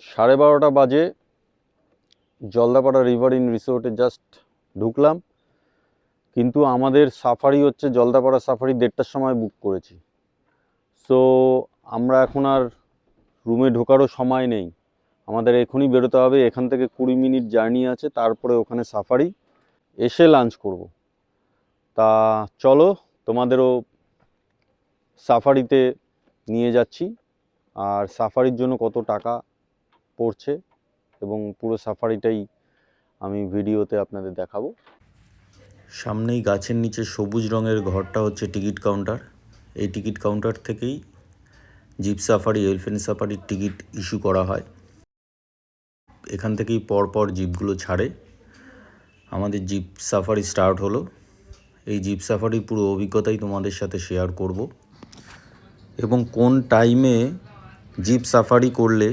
12:30 বাজে জলদাপাড়া রিভার রিসোর্টে জাস্ট ঢুকলাম, কিন্তু আমাদের সাফারি হচ্ছে জলদাপাড়া সাফারি 1:30টার সময় বুক করেছি। সো আমরা এখন আর রুমে ঢোকারও সময় নেই, আমাদের এখনই বেরোতে হবে। এখান থেকে 20 মিনিট জার্নি আছে, তারপরে ওখানে সাফারি, এসে লাঞ্চ করব। তা চলো তোমাদেরও সাফারিতে নিয়ে যাচ্ছি, আর সাফারির জন্য কত টাকা পড়ছে এবং পুরো সাফারিটাই আমি ভিডিওতে আপনাদের দেখাবো। সামনেই গাছের নিচে সবুজ রঙের ঘরটা হচ্ছে টিকিট কাউন্টার। এই টিকিট কাউন্টার থেকেই জিপ সাফারি, এলিফ্যান্ট সাফারির টিকিট ইস্যু করা হয়। এখান থেকেই পরপর জিপগুলো ছাড়ে। আমাদের জিপ সাফারি স্টার্ট হলো। এই জিপ সাফারির পুরো অভিজ্ঞতাই তোমাদের সাথে শেয়ার করব, এবং কোন টাইমে জিপ সাফারি করলে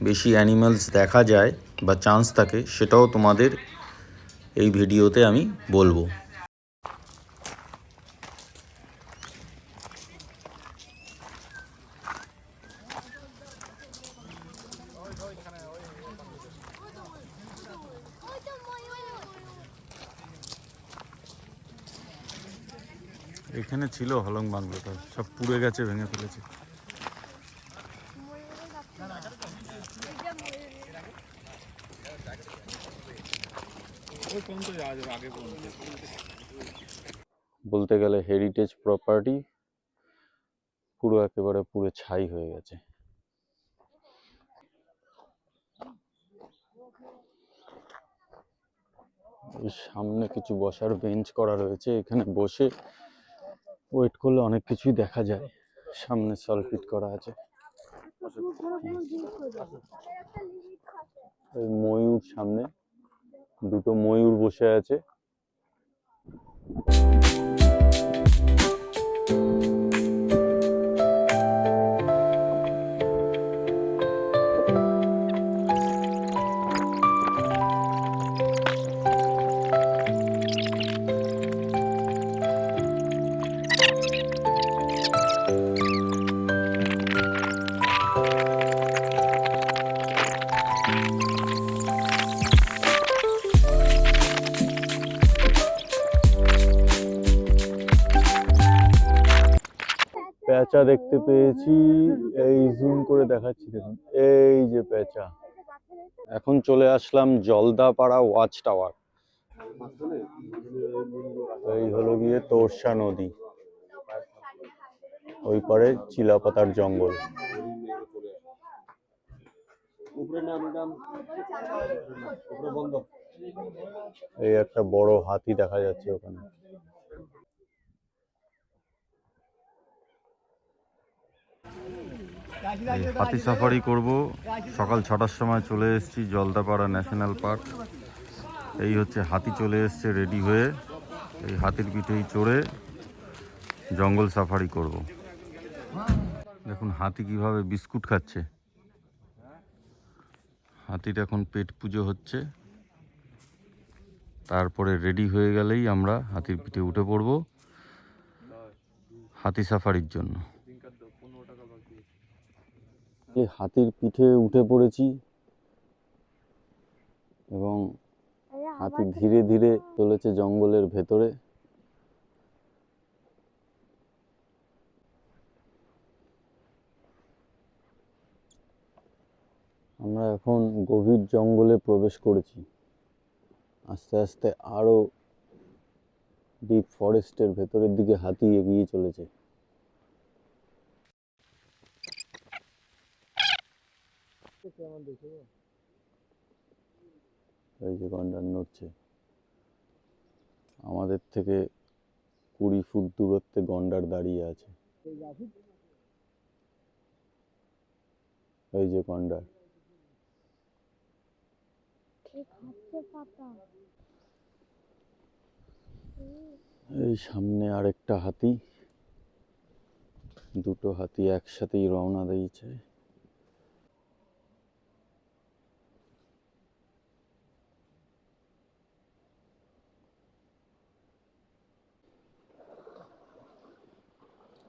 বেশি অ্যানিমালস দেখা যায় বা চান্স থাকে সেটাও তোমাদের এই ভিডিওতে আমি বলবো। এখানে ছিল হলং বাংলোটা, সব পুড়ে গেছে, ভেঙে ফেলেছে। বলতে গেলে হেরিটেজ প্রপার্টি পুরো একেবারে পুরো ছাই হয়ে গেছে। সামনে কিছু বসার বেঞ্চ করা রয়েছে, এখানে বসে ওয়েট করলে অনেক কিছুই দেখা যায়। সামনে সলফিট করা আছে। এই ময়ূর, সামনে দুটো ময়ূর বসে আছে। পেঁচা দেখতে পেয়েছি, এই জুম করে দেখাচ্ছি, দেখুন এই যে পেঁচা। এখন চলে আসলাম জলদাপাড়া ওয়াচ টাওয়ার। এই হলো গিয়ে তোরসা নদী, ওই পারে চিলাপাতার জঙ্গল। এই একটা বড় হাতি দেখা যাচ্ছে ওখানে। হাতি সাফারি করব, সকাল 6টার সময় চলে এসেছি জলদাপাড়া ন্যাশনাল পার্ক। এই হচ্ছে হাতি চলে এসছে রেডি হয়ে, এই হাতির পিঠেই চড়ে জঙ্গল সাফারি করব। দেখুন হাতি কিভাবে বিস্কুট খাচ্ছে। হাতির এখন পেট পুজো হচ্ছে, তারপরে রেডি হয়ে গেলেই আমরা হাতির পিঠে উঠে পড়ব হাতি সাফারির জন্য। হাতির পিঠে উঠে পড়েছি এবং হাতি ধীরে ধীরে চলেছে জঙ্গলের ভেতরে। আমরা এখন গভীর জঙ্গলে প্রবেশ করেছি, আস্তে আস্তে আরো ডিপ ফরেস্টের ভেতরের দিকে হাতি এগিয়ে চলেছে। এই যে গন্ডার নড়ছে, আমাদের থেকে 20 ফুট দূরত্বে গন্ডার দাঁড়িয়ে আছে। এই যে গন্ডার। এই সামনে আরেকটা হাতি, দুটো হাতি একসাথেই রওনা দিয়েছে।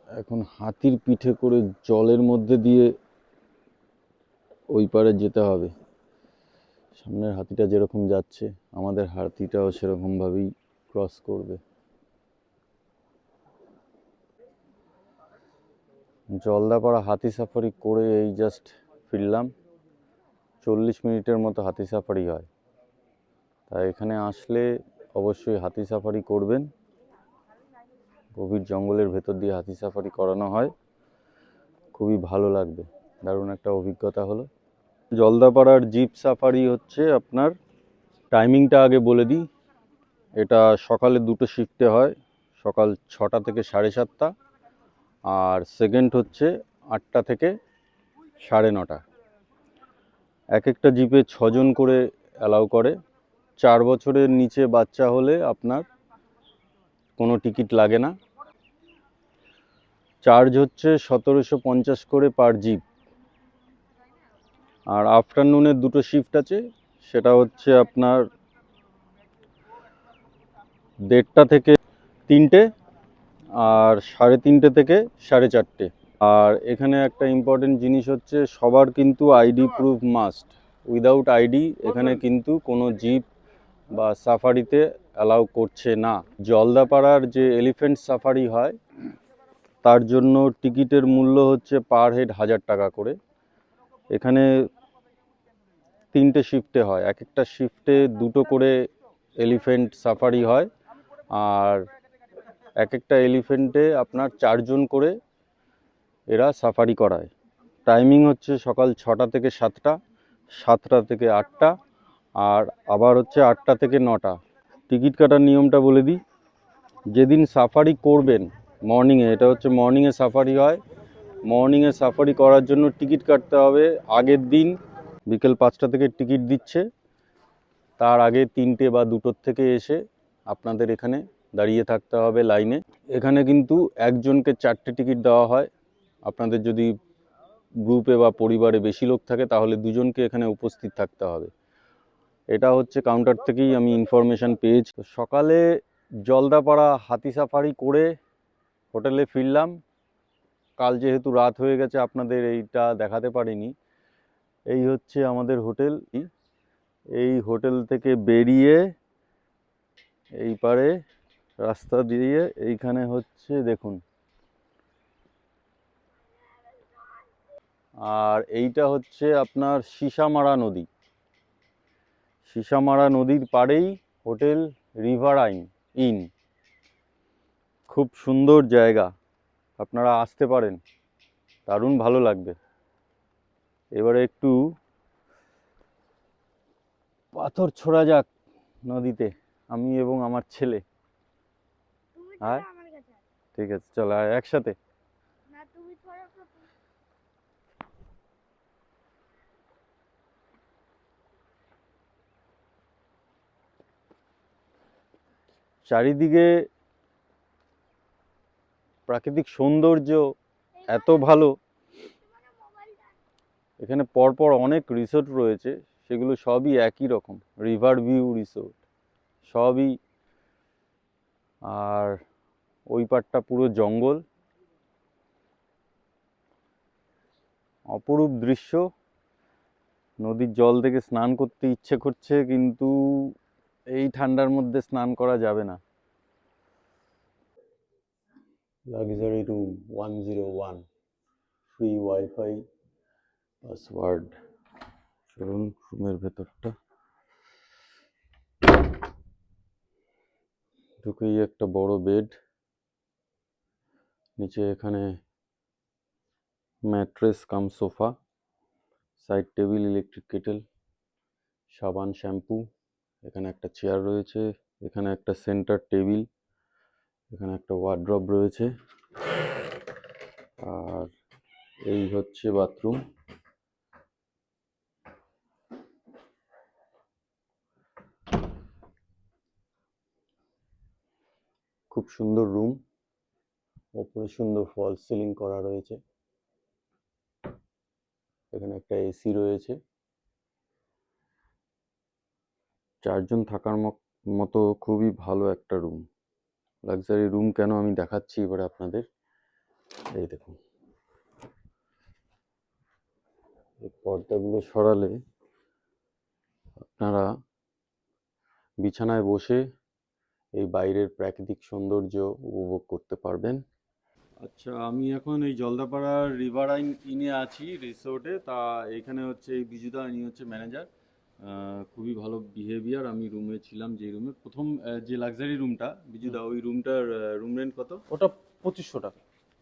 এখন হাতির পিঠে করে জলের মধ্যে দিয়ে ওই পারে যেতে হবে। সামনের হাতিটা যেরকম যাচ্ছে আমাদের হাতিটাও সেরকমভাবেই ক্রস করবে। জলদাপাড়া হাতি সাফারি করে এই জাস্ট ফিরলাম। 40 মিনিটের মতো হাতি সাফারি হয়, তাই এখানে আসলে অবশ্যই হাতি সাফারি করবেন। গভীর জঙ্গলের ভেতর দিয়ে হাতি সাফারি করানো হয়, খুবই ভালো লাগবে, দারুণ একটা অভিজ্ঞতা হলো। জলদাপাড়ার জিপ সাফারি হচ্ছে আপনার, টাইমিংটা আগে বলে দিই। এটা সকালে দুটো শিফটে হয়, সকাল 6টা থেকে 7:30, আর সেকেন্ড হচ্ছে 8টা থেকে 9:30। এক একটা জিপে 6জন করে অ্যালাউ করে। 4 বছরের নিচে বাচ্চা হলে আপনার কোনো টিকিট লাগে না। চার্জ হচ্ছে 1750 করে পার জিপ। আর আফটারনুনের দুটো শিফট আছে, সেটা হচ্ছে আপনার 1:30 থেকে 3টে, আর 3:30 থেকে 4:30। আর এখানে একটা ইম্পর্টেন্ট জিনিস হচ্ছে সবার কিন্তু ID proof must. Without ID এখানে কিন্তু কোনো জিপ বা সাফারিতে অ্যালাউ করছে না। জলদাপাড়ার যে এলিফ্যান্ট সাফারি হয় তার জন্য টিকিটের মূল্য হচ্ছে পার হেড 1000 টাকা করে। এখানে 3টে শিফটে হয়, এক একটা শিফটে দুটো করে এলিফ্যান্ট সাফারি হয়, আর এক একটা এলিফ্যান্টে আপনার 4জন করে এরা সাফারি করায়। টাইমিং হচ্ছে সকাল 6টা থেকে 7টা, 7টা থেকে 8টা, আর আবার হচ্ছে 8টা থেকে 9টা। টিকিট কাটার নিয়মটা বলে দিই। যেদিন সাফারি করবেন মর্নিংয়ে, এটা হচ্ছে মর্নিংয়ে সাফারি হয়, মর্নিংয়ে সাফারি করার জন্য টিকিট কাটতে হবে আগের দিন। বিকেল 5টা থেকে টিকিট দিচ্ছে, তার আগে 3টে বা 2টোর থেকে এসে আপনাদের এখানে দাঁড়িয়ে থাকতে হবে লাইনে। এখানে কিন্তু একজনকে 4টে টিকিট দেওয়া হয়। আপনাদের যদি গ্রুপে বা পরিবারে বেশি লোক থাকে তাহলে দুজনকে এখানে উপস্থিত থাকতে হবে। এটা হচ্ছে কাউন্টার থেকেই আমি ইনফরমেশান পেয়েছি। সকালে জলদাপাড়া হাতি সাফারি করে হোটেলে ফিরলাম। কাল যেহেতু রাত হয়ে গেছে আপনাদের এইটা দেখাতে পারিনি। এই হচ্ছে আমাদের হোটেল। এই হোটেল থেকে বেরিয়ে এই পারে রাস্তা দিয়ে এইখানে হচ্ছে দেখুন, আর এইটা হচ্ছে আপনার সীসামারা নদী। সীসামারা নদীর পাড়েই হোটেল রিভারাইন ইন। খুব সুন্দর জায়গা, আপনারা আসতে পারেন, দারুণ ভালো লাগবে। এবারে একটু পাথর ছোড়া যাক নদীতে, আমি এবং আমার ছেলে। হ্যাঁ ঠিক আছে, চলো একসাথে। চারিদিকে প্রাকৃতিক সৌন্দর্য এত ভালো। এখানে পরপর অনেক রিসোর্ট রয়েছে, সেগুলো সবই একই রকম, রিভার ভিউ রিসোর্ট সবই। আর ওই পাড়টা পুরো জঙ্গল, অপরূপ দৃশ্য। নদীর জল থেকে স্নান করতে ইচ্ছে করছে, কিন্তু এই ঠান্ডার মধ্যে স্নান করা যাবে না। Luxury room 101, free wifi, password. চলুন রুমের ভেতরটা। ঢুকেই একটা বড় বেড, নিচে এখানে ম্যাট্রেস কাম sofa, side table, electric kettle, সাবান, শ্যাম্পু। এখানে একটা চেয়ার রয়েছে, এখানে একটা সেন্টার টেবিল, এখানে একটা ওয়ার্ড্রব রয়েছে, আর এই হচ্ছে বাথরুম। খুব সুন্দর রুম, ওপরে সুন্দর ফল সিলিং করা রয়েছে, এখানে একটা এসি রয়েছে। 4জন থাকার মতো খুবই ভালো একটা রুম। লাক্সারি রুম কেন আমি দেখাচ্ছি এবারে আপনাদের। এই দেখুন, এই পর্দাগুলো সরালে আপনারা বিছানায় বসে এই বাইরের প্রাকৃতিক সৌন্দর্য উপভোগ করতে পারবেন। আচ্ছা, আমি এখন এই জলদাপাড়ার রিভারাইন ইনে আছি রিসোর্টে। তা এখানে হচ্ছে এই বিজুদা, ইনি হচ্ছে ম্যানেজার। খুবই ভালো বিহেভিয়ার। আমি রুমে ছিলাম, যে রুমে প্রথম যে লাক্সারি রুমটা বিজুদা, ওই রুমটার রুম রেন্ট কত? ওটা 2500 টাকা,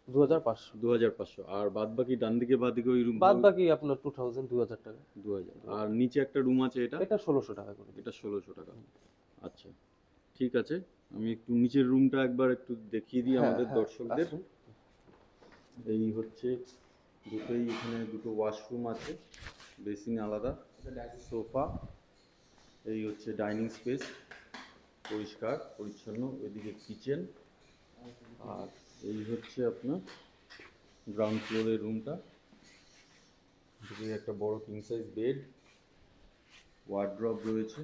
2500। 2500। আর বাদ বাকি ডান দিকে বাদ দিকে ওই রুম বাদ বাকি আপনার 2000 টাকা। 2000। আর নিচে একটা রুম আছে, এটা এটা 1600 টাকা করে। এটা 1600 টাকা। আচ্ছা, ঠিক আছে। আমি একটু নিচের রুমটা একবার একটু দেখিয়ে দিই আমাদের দর্শকদের। এই হচ্ছে দুটোই, এখানে দুটো ওয়াশরুম আছে, বেসিন আলাদা, সোফা। এই হচ্ছে ডাইনিং স্পেস, পরিষ্কার পরিচ্ছন্ন। ওইদিকে কিচেন। আর এই হচ্ছে আপনার গ্রাউন্ড ফ্লোরের রুমটা। এদিকে একটা বড় কিং সাইজ বেড, ওয়ার্ড্রপ রয়েছে,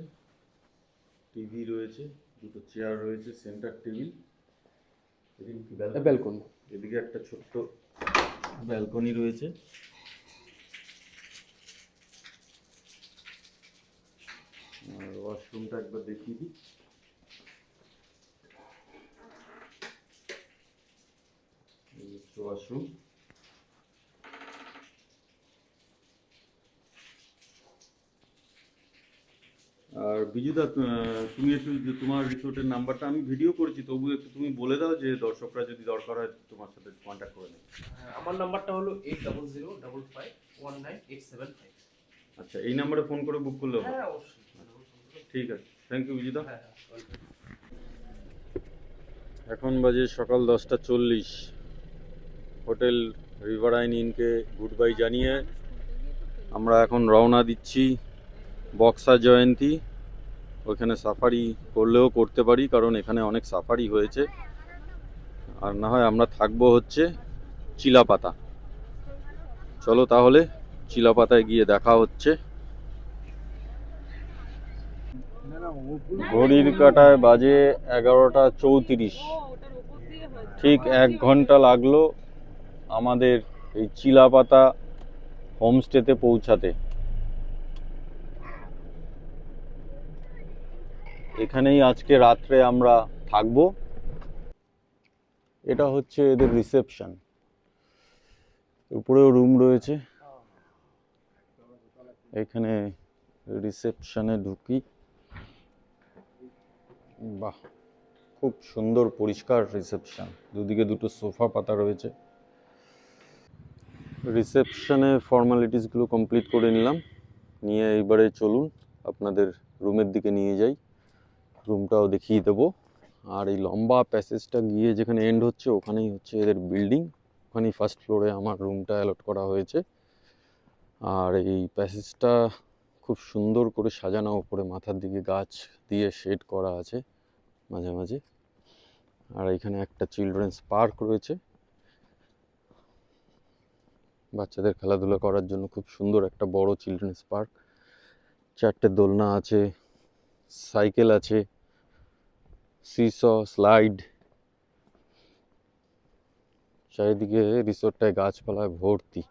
টিভি রয়েছে, দুটো চেয়ার রয়েছে, সেন্টার টেবিল। ব্যালকনি। এদিকে একটা ছোট্ট ব্যালকনি রয়েছে। আর ওয়াশরুমটা একবার দেখিয়ে দিই। ওয়াশরুম। আর বিজুদা, তুমি একটু তোমার রিসোর্টের নাম্বারটা, আমি ভিডিও করেছি, তবু একটু তুমি বলে দাও, যে দর্শকরা যদি দরকার হয় তোমার সাথে কন্ট্যাক্ট করে নেবে। আমার নাম্বারটা হলো 8005558785। আচ্ছা, এই নাম্বারে ফোন করে বুক করলে হবে? হ্যাঁ, অবশ্যই। ঠিক আছে, থ্যাংক ইউ বিজুদা। হ্যাঁ। এখন বাজে সকাল 10টা 40। হোটেল রিভারাইন ইনকে গুড বাই জানিয়ে আমরা এখন রওনা দিচ্ছি বক্সা জয়ন্তী। ওইখানে সাফারি করলেও করতে পারি, কারণ এখানে অনেক সাফারি হয়েছে। আর না হয় আমরা থাকবো হচ্ছে চিলাপাতা। চলো তাহলে চিলাপাতায় গিয়ে দেখা হচ্ছে। ঘড়ির কাঁটায় বাজে 11টা 34। ঠিক 1 ঘন্টা লাগলো আমাদের এই চিলাপাতা হোমস্টেতে পৌঁছাতে। এখানেই আজকে রাত্রে আমরা থাকবো। এটা হচ্ছে এদের রিসেপশন। উপরেও রুম রয়েছে। এখানে রিসেপশনে ঢুকি। বাহ, খুব সুন্দর পরিষ্কার রিসেপশন। দুদিকে দুটো সোফা পাতা রয়েছে। রিসেপশনে ফর্মালিটিসগুলো কমপ্লিট করে নিলাম, নিয়ে এইবারে চলুন আপনাদের রুমের দিকে নিয়ে যাই। রুমটাও দেখিয়ে দেবো। আর এই লম্বা প্যাসেজটা গিয়ে যেখানে এন্ড হচ্ছে, ওখানেই হচ্ছে এদের বিল্ডিং। ওখানেই ফার্স্ট ফ্লোরে আমার রুমটা অ্যালট করা হয়েছে। আর এই প্যাসেজটা খুব সুন্দর করে সাজানো, উপরে মাথার দিকে গাছ দিয়ে শেড করা আছে মাঝে মাঝে। আর এখানে একটা চিলড্রেন্স পার্ক রয়েছে, বাচ্চাদের খেলাধুলা করার জন্য খুব সুন্দর একটা বড় চিলড্রেন্স পার্ক। 4টে দোলনা আছে, সাইকেল আছে, সিস, স্লাইড। চারিদিকে রিসোর্টটায় গাছপালায় ভর্তি।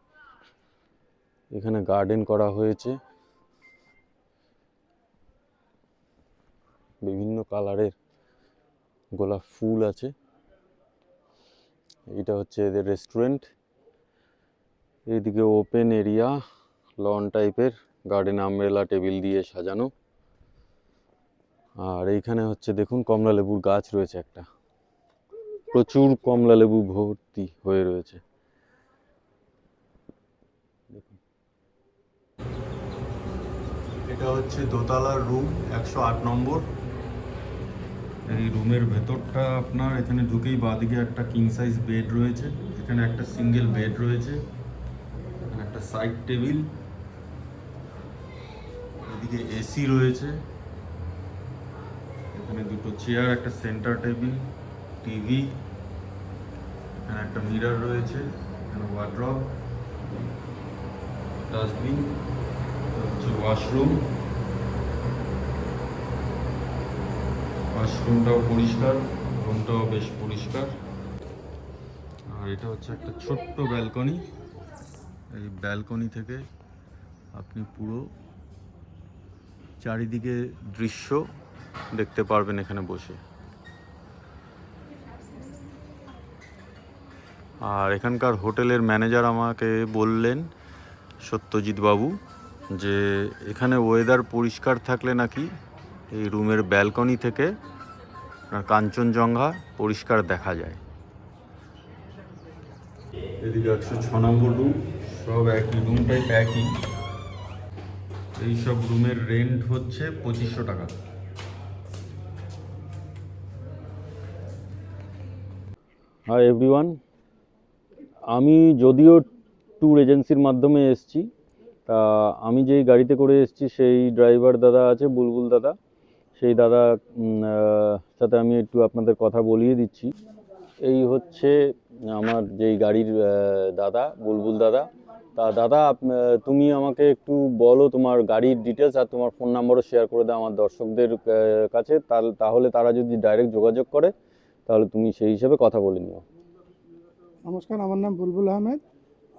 এখানে গার্ডেন করা হয়েছে, বিভিন্ন কালারের গোলাপ ফুল আছে। এটা হচ্ছে এদের রেস্টুরেন্ট। এইদিকে ওপেন এরিয়া, লন টাইপের, গার্ডেন আমব্রেলা টেবিল দিয়ে সাজানো। আর এইখানে হচ্ছে দেখুন কমলা লেবুর গাছ রয়েছে একটা, প্রচুর কমলা লেবু ভর্তি হয়ে রয়েছে। দেখুন, এটা হচ্ছে দোতলার রুম, 108 নম্বর। এই রুমের ভেতরটা আপনার, এখানে ঢুকেই বাঁদিকে একটা কিং সাইজ বেড রয়েছে, এখানে একটা সিঙ্গেল বেড রয়েছে, একটা সাইড টেবিল, এদিকে এসি রয়েছে, এখানে দুটো চেয়ার, একটা সেন্টার টেবিল, টিভি, এখানে একটা মিরর রয়েছে, এখানে ওয়ার্ড্রপ, ডাস্টবিন, হচ্ছে ওয়াশরুম। ওয়াশরুমটাও পরিষ্কার, রুমটাও বেশ পরিষ্কার। আর এটা হচ্ছে একটা ছোট্ট ব্যালকনি। এই ব্যালকনি থেকে আপনি পুরো চারিদিকে দৃশ্য দেখতে পারবেন এখানে বসে। আর এখানকার হোটেলের ম্যানেজার আমাকে বললেন, সত্যজিৎ বাবু, যে এখানে ওয়েদার পরিষ্কার থাকলে নাকি এই রুমের ব্যালকনি থেকে কাঞ্চনজঙ্ঘা পরিষ্কার দেখা যায়। এদিকে 106 নম্বর রুম, সব একই রুম টাইপ একই। এই সব রুমের রেন্ট হচ্ছে 2500 টাকা। হাই এভরিওয়ান, আমি যদিও ট্যুর এজেন্সির মাধ্যমে এসেছি, তা আমি যেই গাড়িতে করে এসেছি সেই ড্রাইভার দাদা আছে, বুলবুল দাদা, সেই দাদা সাথে আমি একটু আপনাদের কথা বলিয়ে দিচ্ছি। এই হচ্ছে আমার যেই গাড়ির দাদা, বুলবুল দাদা। তা দাদা, তুমি আমাকে একটু বলো তোমার গাড়ির ডিটেলস, আর তোমার ফোন নাম্বারও শেয়ার করে দাও আমার দর্শকদের কাছে, তাহলে তারা যদি ডাইরেক্ট যোগাযোগ করে তাহলে তুমি সেই হিসেবে কথা বলে নিও। নমস্কার, আমার নাম বুলবুল আহমেদ।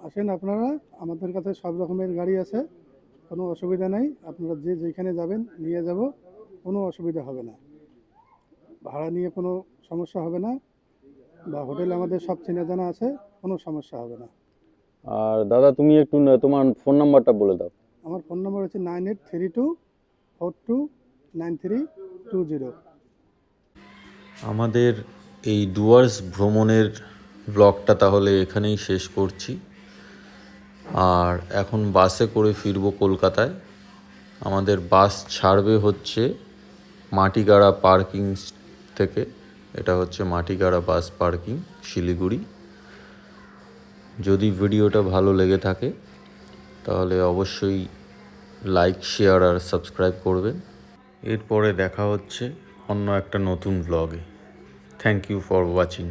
আসেন, আপনারা আমাদের কাছে সব রকমের গাড়ি আছে, কোনো অসুবিধা নেই। আপনারা যে যেখানে যাবেন নিয়ে যাব, কোনো অসুবিধা হবে না। ভাড়া নিয়ে কোনো সমস্যা হবে না, বা হোটেল আমাদের সব চেনা জানা আছে, কোনো সমস্যা হবে না। আর দাদা, তুমি একটু তোমার ফোন নাম্বারটা বলে দাও। আমার ফোন নম্বর হচ্ছে 9832429320। আমাদের এই ডুয়ার্স ভ্রমণের ব্লগটা তাহলে এখানেই শেষ করছি। আর এখন বাসে করে ফিরবো কলকাতায়। আমাদের বাস ছাড়বে হচ্ছে মাটিগাড়া পার্কিং থেকে। এটা হচ্ছে মাটিগাড়া বাস পার্কিং, শিলিগুড়ি। যদি ভিডিওটা ভালো লেগে থাকে তাহলে অবশ্যই লাইক, শেয়ার আর সাবস্ক্রাইব করবেন। এরপরে দেখা হচ্ছে অন্য একটা নতুন ব্লগে। Thank you for watching.